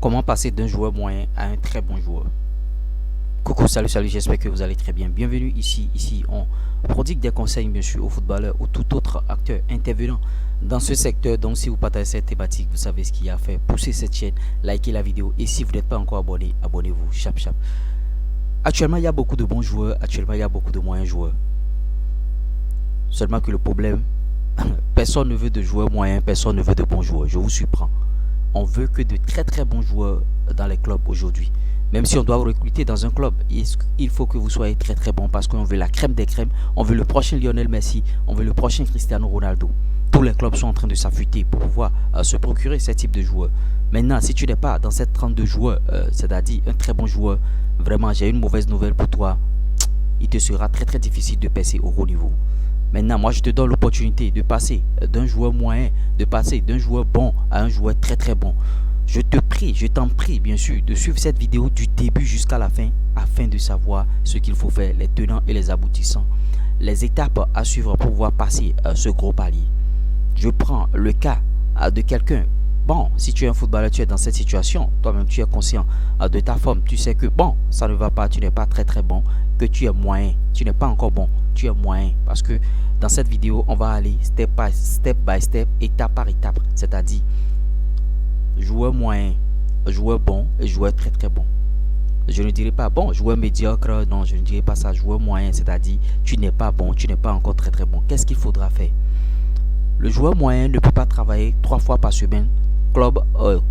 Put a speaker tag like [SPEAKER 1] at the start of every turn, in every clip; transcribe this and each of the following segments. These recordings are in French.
[SPEAKER 1] Comment passer d'un joueur moyen à un très bon joueur? Coucou, salut, j'espère que vous allez très bien. Bienvenue ici on prodigue des conseils bien sûr aux footballeurs ou tout autre acteur intervenant dans ce secteur. Donc si vous partagez cette thématique, vous savez ce qu'il y a à faire. Poussez cette chaîne, likez la vidéo et si vous n'êtes pas encore abonné, abonnez-vous. Chap. Actuellement, il y a beaucoup de bons joueurs, actuellement il y a beaucoup de moyens joueurs. Seulement que le problème, personne ne veut de joueurs moyens, personne ne veut de bons joueurs. Je vous surprends. On veut que de très bons joueurs dans les clubs aujourd'hui. Même si on doit recruter dans un club, il faut que vous soyez très bon parce qu'on veut la crème des crèmes. On veut le prochain Lionel Messi, on veut le prochain Cristiano Ronaldo. Tous les clubs sont en train de s'affûter pour pouvoir se procurer ce type de joueurs. Maintenant, si tu n'es pas dans cette 32 joueurs, c'est-à-dire un très bon joueur, vraiment j'ai une mauvaise nouvelle pour toi. Il te sera très difficile de passer au haut niveau. Maintenant, moi je te donne l'opportunité de passer d'un joueur moyen, de passer d'un joueur bon à un joueur très bon. Je te prie, je t'en prie bien sûr de suivre cette vidéo du début jusqu'à la fin afin de savoir ce qu'il faut faire, les tenants et les aboutissants, les étapes à suivre pour pouvoir passer ce gros palier. Je prends le cas de quelqu'un. Bon, si tu es un footballeur, tu es dans cette situation, toi-même tu es conscient de ta forme, tu sais que bon, ça ne va pas, tu n'es pas très bon, que tu es moyen, tu n'es pas encore bon, tu es moyen. Parce que dans cette vidéo, on va aller step by step, étape par étape, c'est-à-dire joueur moyen, joueur bon et joueur très bon. Je ne dirais pas bon, joueur médiocre, non, je ne dirais pas ça, joueur moyen, c'est-à-dire tu n'es pas bon, tu n'es pas encore très bon. Qu'est-ce qu'il faudra faire? Le joueur moyen ne peut pas travailler 3 fois par semaine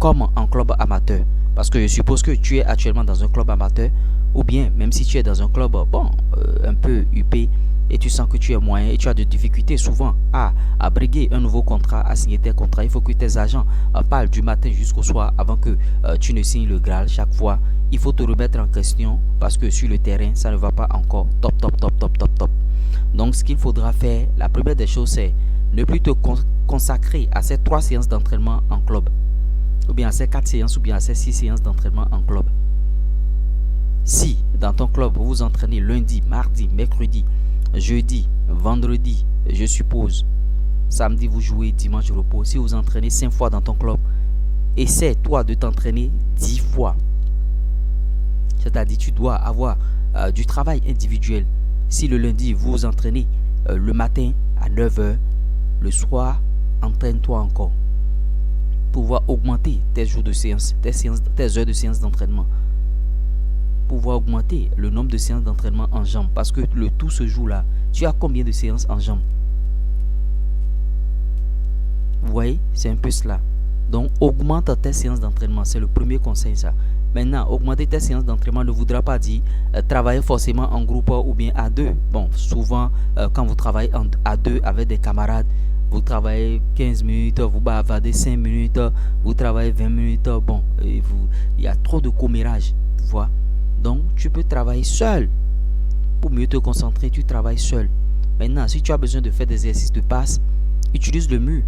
[SPEAKER 1] comme en club amateur. Parce que je suppose que tu es actuellement dans un club amateur ou bien même si tu es dans un club un peu huppé et tu sens que tu es moyen et tu as des difficultés souvent à briguer un nouveau contrat, à signer tes contrats. Il faut que tes agents parlent du matin jusqu'au soir avant que tu ne signes le Graal chaque fois. Il faut te remettre en question parce que sur le terrain, ça ne va pas encore top. Donc ce qu'il faudra faire, la première des choses, c'est ne plus te consacrer à ces 3 séances d'entraînement en club, ou bien à ces 4 séances, ou bien à ces 6 séances d'entraînement en club. Si dans ton club vous vous entraînez lundi, mardi, mercredi, jeudi, vendredi, je suppose, samedi vous jouez, dimanche repos. Si vous entraînez 5 fois dans ton club, essaie toi de t'entraîner 10 fois. C'est-à-dire tu dois avoir du travail individuel. Si le lundi vous vous entraînez le matin à 9 h, le soir entraîne-toi encore pour pouvoir augmenter tes jours de séance, tes heures de séance d'entraînement, pour pouvoir augmenter le nombre de séances d'entraînement en jambes, parce que le tout se joue là. Tu as combien de séances en jambes? Vous voyez, c'est un peu cela. Donc augmente tes séances d'entraînement, c'est le premier conseil ça. Maintenant, augmenter tes séances d'entraînement ne voudra pas dire travailler forcément en groupe ou bien à 2. Bon, souvent quand vous travaillez à 2 avec des camarades, vous travaillez 15 minutes, vous bavardez 5 minutes, vous travaillez 20 minutes, bon, il y a trop de commérage, tu vois. Donc, tu peux travailler seul. Pour mieux te concentrer, tu travailles seul. Maintenant, si tu as besoin de faire des exercices de passe, utilise le mur.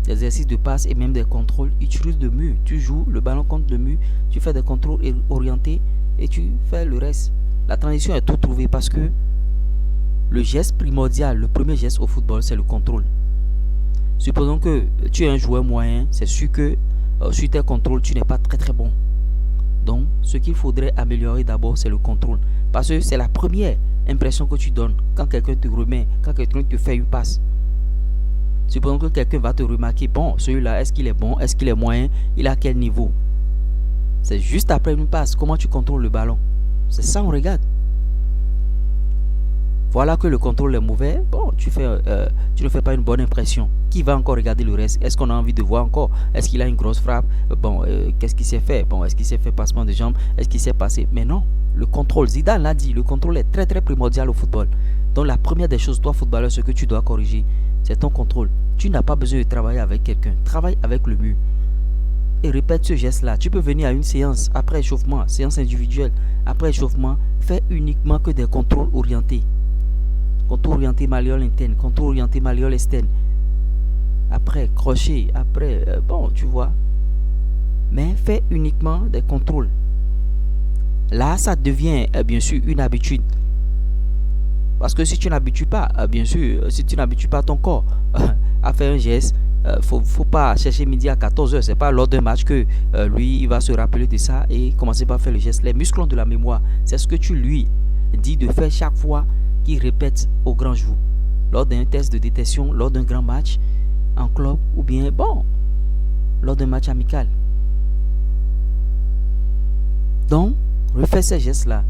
[SPEAKER 1] Des exercices de passe et même des contrôles, utilise le mur. Tu joues le ballon contre le mur, tu fais des contrôles orientés et tu fais le reste. La transition est tout trouvée parce que le geste primordial, le premier geste au football, c'est le contrôle. Supposons que tu es un joueur moyen, c'est sûr que sur tes contrôles, tu n'es pas très bon. Donc, ce qu'il faudrait améliorer d'abord, c'est le contrôle. Parce que c'est la première impression que tu donnes quand quelqu'un te remet, quand quelqu'un te fait une passe. Supposons que quelqu'un va te remarquer, bon, celui-là, est-ce qu'il est bon, est-ce qu'il est moyen, il a quel niveau? C'est juste après une passe, comment tu contrôles le ballon. C'est ça on regarde. Voilà que le contrôle est mauvais, bon, tu ne fais pas une bonne impression. Qui va encore regarder le reste? Est-ce qu'on a envie de voir encore? Est-ce qu'il a une grosse frappe? Bon, qu'est-ce qu'il s'est fait? Bon, est-ce qu'il s'est fait passement de jambes? Est-ce qu'il s'est passé? Mais non, le contrôle, Zidane l'a dit, le contrôle est très primordial au football. Donc la première des choses, toi footballeur, ce que tu dois corriger, c'est ton contrôle. Tu n'as pas besoin de travailler avec quelqu'un, travaille avec le mur. Et répète ce geste-là. Tu peux venir à une séance après échauffement, séance individuelle. Après échauffement, fais uniquement que des contrôles orientés. Contrôle orienté malléole interne, contrôle orienté malléole externe. Après, crochet, après, bon, tu vois. Mais fais uniquement des contrôles. Là, ça devient, bien sûr, une habitude. Parce que si tu n'habitues pas, bien sûr, si tu n'habitues pas ton corps à faire un geste, faut pas chercher midi à 14h. C'est pas lors d'un match que lui, il va se rappeler de ça et commencer par faire le geste. Les muscles ont de la mémoire. C'est ce que tu lui dis de faire chaque fois qu'il répète au grand jour. Lors d'un test de détection, lors d'un grand match en club ou bien, lors d'un match amical. Donc, refais ces gestes-là.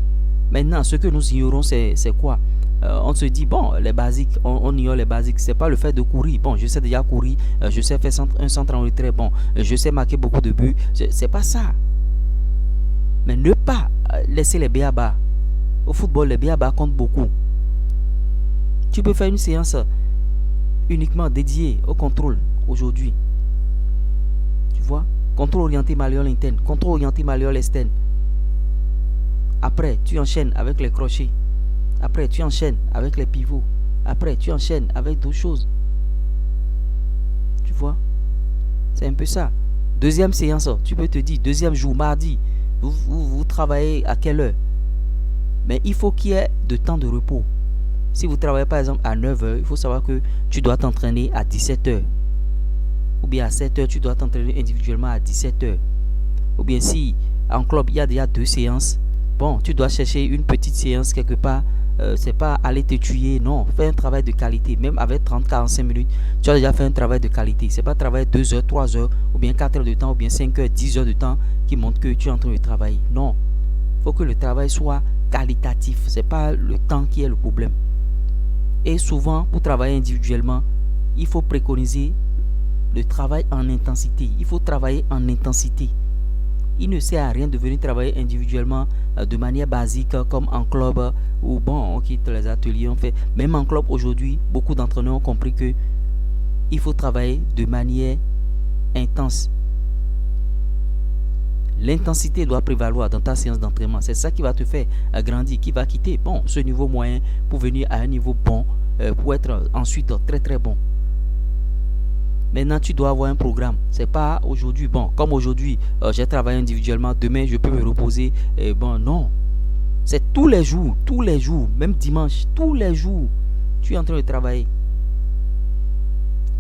[SPEAKER 1] Maintenant, ce que nous ignorons, c'est quoi? On se dit, les basiques, on ignore les basiques. C'est pas le fait de courir. Je sais déjà courir. Je sais faire un centre en retrait. Je sais marquer beaucoup de buts. C'est pas ça. Mais ne pas laisser les b.a.-ba. Au football, les b.a.-ba comptent beaucoup. Tu peux faire une séance uniquement dédiée au contrôle aujourd'hui. Tu vois? Contrôle orienté malléole interne. Contrôle orienté malléole externe. Après, tu enchaînes avec les crochets. Après, tu enchaînes avec les pivots. Après, tu enchaînes avec d'autres choses. Tu vois? C'est un peu ça. Deuxième séance, tu peux te dire, deuxième jour, mardi, vous travaillez à quelle heure? Mais il faut qu'il y ait de temps de repos. Si vous travaillez par exemple à 9h, il faut savoir que tu dois t'entraîner à 17h. Ou bien à 7h, tu dois t'entraîner individuellement à 17h. Ou bien si en club, il y a déjà 2 séances, tu dois chercher une petite séance quelque part. C'est pas aller te tuer, non. Fais un travail de qualité. Même avec 30-45 minutes, tu as déjà fait un travail de qualité. C'est pas travailler 2 heures, 3 heures, ou bien 4 heures de temps, ou bien 5 heures, 10 heures de temps qui montre que tu es en train de travailler. Non. Il faut que le travail soit qualitatif. C'est pas le temps qui est le problème. Et souvent, pour travailler individuellement, il faut préconiser le travail en intensité. Il faut travailler en intensité. Il ne sert à rien de venir travailler individuellement de manière basique comme en club où on quitte les ateliers, on fait. Même en club aujourd'hui, beaucoup d'entraîneurs ont compris que il faut travailler de manière intense. L'intensité doit prévaloir dans ta séance d'entraînement. C'est ça qui va te faire grandir, qui va quitter ce niveau moyen pour venir à un niveau bon, pour être ensuite très très bon. Maintenant, tu dois avoir un programme. C'est pas aujourd'hui, comme aujourd'hui, j'ai travaillé individuellement, demain, je peux me reposer. Non. C'est tous les jours, même dimanche, tous les jours, tu es en train de travailler.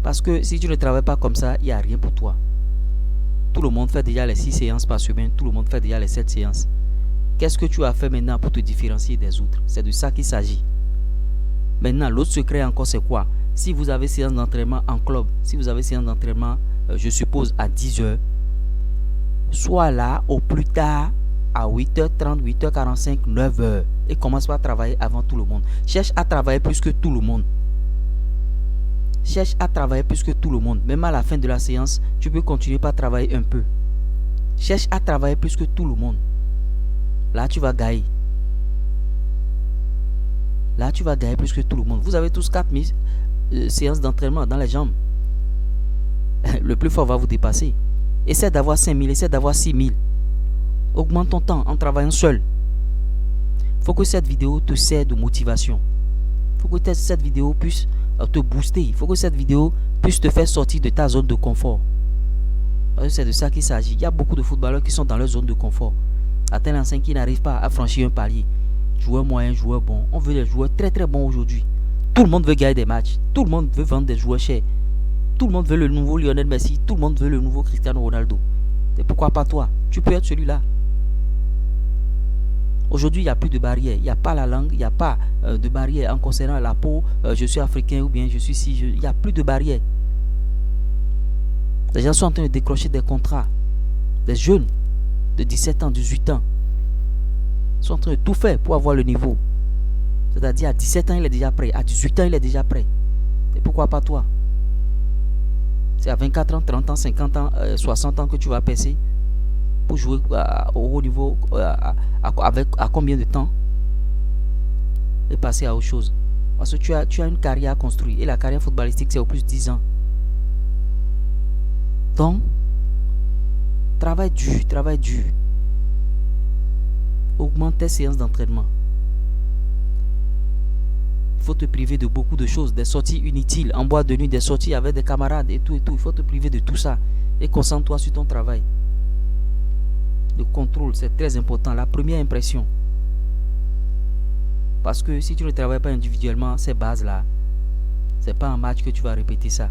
[SPEAKER 1] Parce que si tu ne travailles pas comme ça, il n'y a rien pour toi. Tout le monde fait déjà les 6 séances par semaine, tout le monde fait déjà les 7 séances. Qu'est-ce que tu as fait maintenant pour te différencier des autres? C'est de ça qu'il s'agit. Maintenant, l'autre secret encore, c'est quoi? Si vous avez séance d'entraînement en club, si vous avez séance d'entraînement, je suppose à 10h, sois là au plus tard à 8h30, 8h45, 9h et commence par travailler avant tout le monde. Cherche à travailler plus que tout le monde. Cherche à travailler plus que tout le monde. Même à la fin de la séance, tu peux continuer par travailler un peu. Cherche à travailler plus que tout le monde. Là, tu vas gagner. Là, tu vas gagner plus que tout le monde. Vous avez tous 4000 séances d'entraînement dans les jambes. Le plus fort va vous dépasser. Essaie d'avoir 5000, essaie d'avoir 6000. Augmente ton temps en travaillant seul. Il faut que cette vidéo te serve de motivation. Il faut que cette vidéo puisse te booster. Il faut que cette vidéo puisse te faire sortir de ta zone de confort. C'est de ça qu'il s'agit. Il y a beaucoup de footballeurs qui sont dans leur zone de confort. À tel enseigne qui n'arrivent pas à franchir un palier. Joueurs moyens, joueurs bons. On veut des joueurs très très bons aujourd'hui. Tout le monde veut gagner des matchs. Tout le monde veut vendre des joueurs chers. Tout le monde veut le nouveau Lionel Messi. Tout le monde veut le nouveau Cristiano Ronaldo. Et pourquoi pas toi? Tu peux être celui-là. Aujourd'hui, il n'y a plus de barrière. Il n'y a pas la langue. Il n'y a pas de barrière en concernant la peau. Je suis africain ou bien je suis si. Il n'y a plus de barrière. Les gens sont en train de décrocher des contrats. Des jeunes de 17 ans, 18 ans sont en train de tout faire pour avoir le niveau. C'est-à-dire à 17 ans, il est déjà prêt. À 18 ans, il est déjà prêt. Et pourquoi pas toi? C'est à 24 ans, 30 ans, 50 ans, 60 ans que tu vas percer pour jouer au haut niveau. À combien de temps? Et passer à autre chose. Parce que tu as une carrière à construire. Et la carrière footballistique, c'est au plus 10 ans. Donc, travaille dur. Augmente tes séances d'entraînement. Il faut te priver de beaucoup de choses, des sorties inutiles, en boîte de nuit, des sorties avec des camarades et tout. Il faut te priver de tout ça et concentre-toi sur ton travail. Le contrôle, c'est très important. La première impression. Parce que si tu ne travailles pas individuellement, ces bases-là, c'est pas un match que tu vas répéter ça.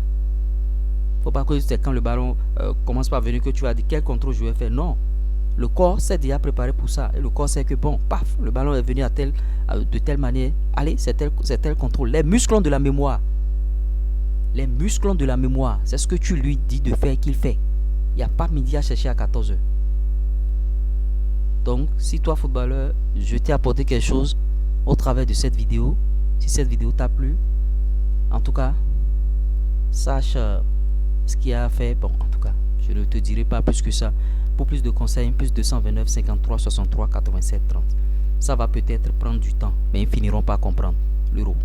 [SPEAKER 1] Faut pas que c'est quand le ballon commence par venir que tu vas dire quel contrôle je vais faire. Non. Le corps s'est déjà préparé pour ça. Et le corps sait que bon, paf, le ballon est venu de telle manière. Allez, c'est tel contrôle. Les muscles ont de la mémoire. Les muscles ont de la mémoire. C'est ce que tu lui dis de faire qu'il fait. Il n'y a pas midi à chercher à 14h. Donc, si toi, footballeur, je t'ai apporté quelque chose au travers de cette vidéo, si cette vidéo t'a plu, en tout cas, sache ce qu'il y a à faire. Bon, en tout cas, je ne te dirai pas plus que ça. Pour plus de conseils, plus 229 53 63 87 30. Ça va peut-être prendre du temps, mais ils finiront par comprendre l'euro.